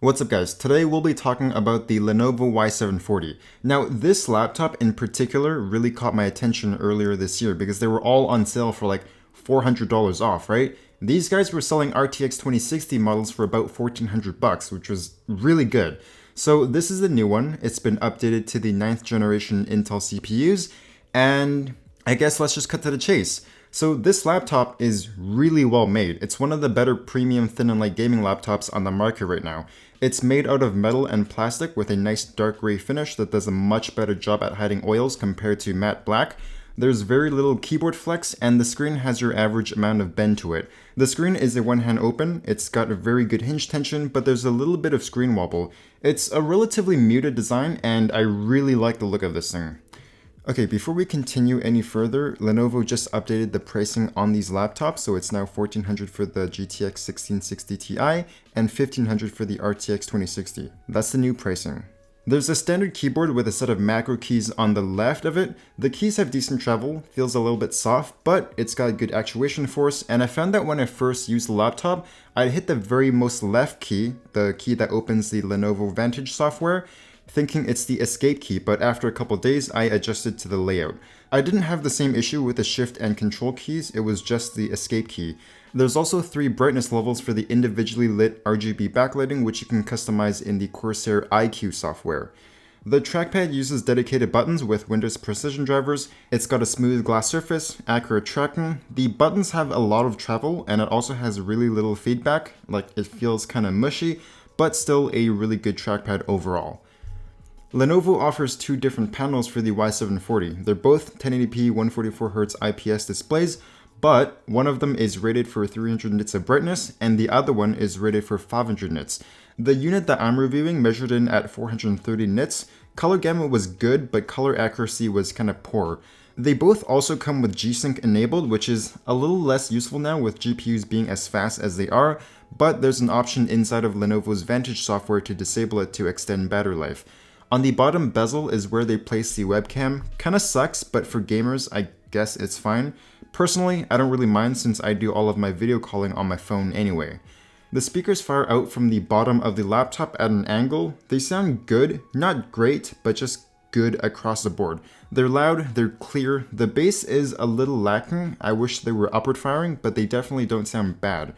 What's up guys, today we'll be talking about the Lenovo Y740. Now this laptop in particular really caught my attention earlier this year because they were all on sale for like $400 off, right? These guys were selling RTX 2060 models for about $1,400, which was really good. So this is a new one, it's been updated to the 9th generation Intel CPUs, and I guess let's just cut to the chase. So this laptop is really well made. It's one of the better premium thin and light gaming laptops on the market right now. It's made out of metal and plastic with a nice dark gray finish that does a much better job at hiding oils compared to matte black. There's very little keyboard flex, and the screen has your average amount of bend to it. The screen is a one-hand open, it's got a very good hinge tension, but there's a little bit of screen wobble. It's a relatively muted design, and I really like the look of this thing. Okay, before we continue any further, Lenovo just updated the pricing on these laptops, so it's now $1,400 for the GTX 1660 Ti and $1,500 for the RTX 2060. That's the new pricing. There's a standard keyboard with a set of macro keys on the left of it. The keys have decent travel, feels a little bit soft, but it's got good actuation force, and I found that when I first used the laptop, I'd hit the very most left key, the key that opens the Lenovo Vantage software, thinking it's the escape key, but after a couple days I adjusted to the layout. I didn't have the same issue with the shift and control keys, it was just the escape key. There's also 3 brightness levels for the individually lit RGB backlighting, which you can customize in the Corsair iQ software. The trackpad uses dedicated buttons with Windows precision drivers. It's got a smooth glass surface, accurate tracking. The buttons have a lot of travel, and it also has really little feedback, like it feels kind of mushy, but still a really good trackpad overall. Lenovo offers 2 different panels for the Y740. They're both 1080p 144Hz IPS displays, but one of them is rated for 300 nits of brightness and the other one is rated for 500 nits. The unit that I'm reviewing measured in at 430 nits. Color gamut was good, but color accuracy was kind of poor. They both also come with G-Sync enabled, which is a little less useful now with GPUs being as fast as they are, but there's an option inside of Lenovo's Vantage software to disable it to extend battery life. On the bottom bezel is where they place the webcam. Kinda sucks, but for gamers, I guess it's fine. Personally, I don't really mind since I do all of my video calling on my phone anyway. The speakers fire out from the bottom of the laptop at an angle. They sound good, not great, but just good across the board. They're loud, they're clear. The bass is a little lacking. I wish they were upward firing, but they definitely don't sound bad.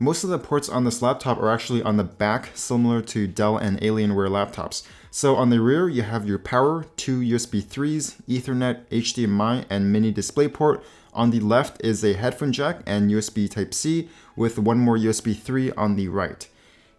Most of the ports on this laptop are actually on the back, similar to Dell and Alienware laptops. So on the rear, you have your power, 2 USB 3s, Ethernet, HDMI, and mini DisplayPort. On the left is a headphone jack and USB Type-C, with one more USB 3 on the right.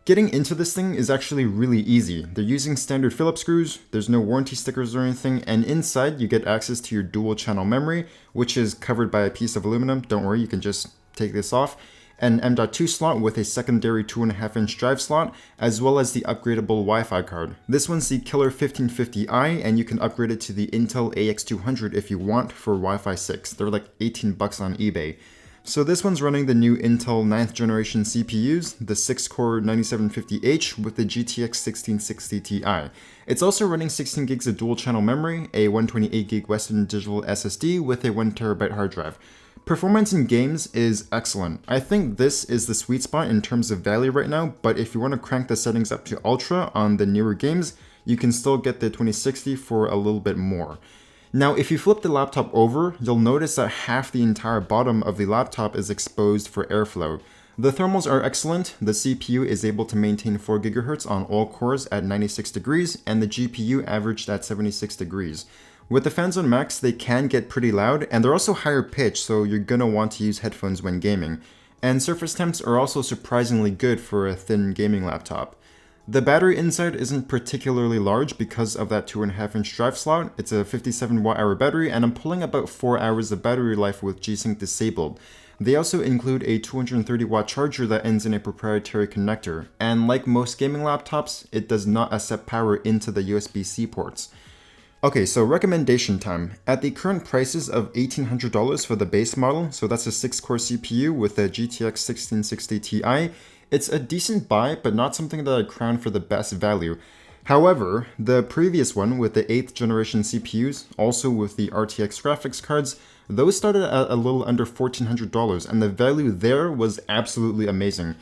Getting into this thing is actually really easy. They're using standard Phillips screws, there's no warranty stickers or anything, and inside you get access to your dual channel memory, which is covered by a piece of aluminum. Don't worry, you can just take this off. An M.2 slot with a secondary 2.5-inch drive slot, as well as the upgradable Wi-Fi card. This one's the Killer 1550i, and you can upgrade it to the Intel AX200 if you want for Wi-Fi 6. They're like $18 on eBay. So this one's running the new Intel 9th generation CPUs, the 6-core 9750H with the GTX 1660 Ti. It's also running 16 gigs of dual channel memory, a 128 gig Western Digital SSD with a 1TB hard drive. Performance in games is excellent. I think this is the sweet spot in terms of value right now, but if you want to crank the settings up to ultra on the newer games, you can still get the 2060 for a little bit more. Now, if you flip the laptop over, you'll notice that half the entire bottom of the laptop is exposed for airflow. The thermals are excellent, the CPU is able to maintain 4 GHz on all cores at 96 degrees, and the GPU averaged at 76 degrees. With the fans on max, they can get pretty loud, and they're also higher pitched, so you're gonna want to use headphones when gaming. And surface temps are also surprisingly good for a thin gaming laptop. The battery inside isn't particularly large because of that 2.5-inch drive slot. It's a 57 watt-hour battery, and I'm pulling about 4 hours of battery life with G-Sync disabled. They also include a 230 watt charger that ends in a proprietary connector, and like most gaming laptops, it does not accept power into the USB-C ports. Okay, so recommendation time. At the current prices of $1,800 for the base model, so that's a 6-core CPU with a GTX 1660 Ti, it's a decent buy, but not something that I'd crown for the best value. However, the previous one with the 8th generation CPUs, also with the RTX graphics cards, those started at a little under $1,400, and the value there was absolutely amazing.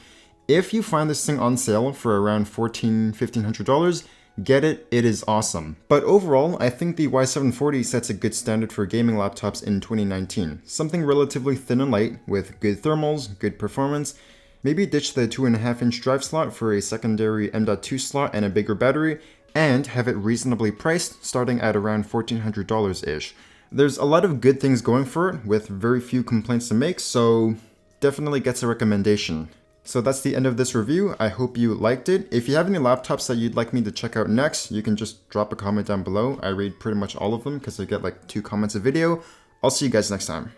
If you find this thing on sale for around $1,400–1,500, get it, it is awesome. But overall, I think the Y740 sets a good standard for gaming laptops in 2019. Something relatively thin and light, with good thermals, good performance. Maybe ditch the 2.5-inch drive slot for a secondary M.2 slot and a bigger battery, and have it reasonably priced, starting at around $1,400-ish. There's a lot of good things going for it, with very few complaints to make, so definitely gets a recommendation. So that's the end of this review. I hope you liked it. If you have any laptops that you'd like me to check out next, you can just drop a comment down below. I read pretty much all of them because I get like 2 comments a video. I'll see you guys next time.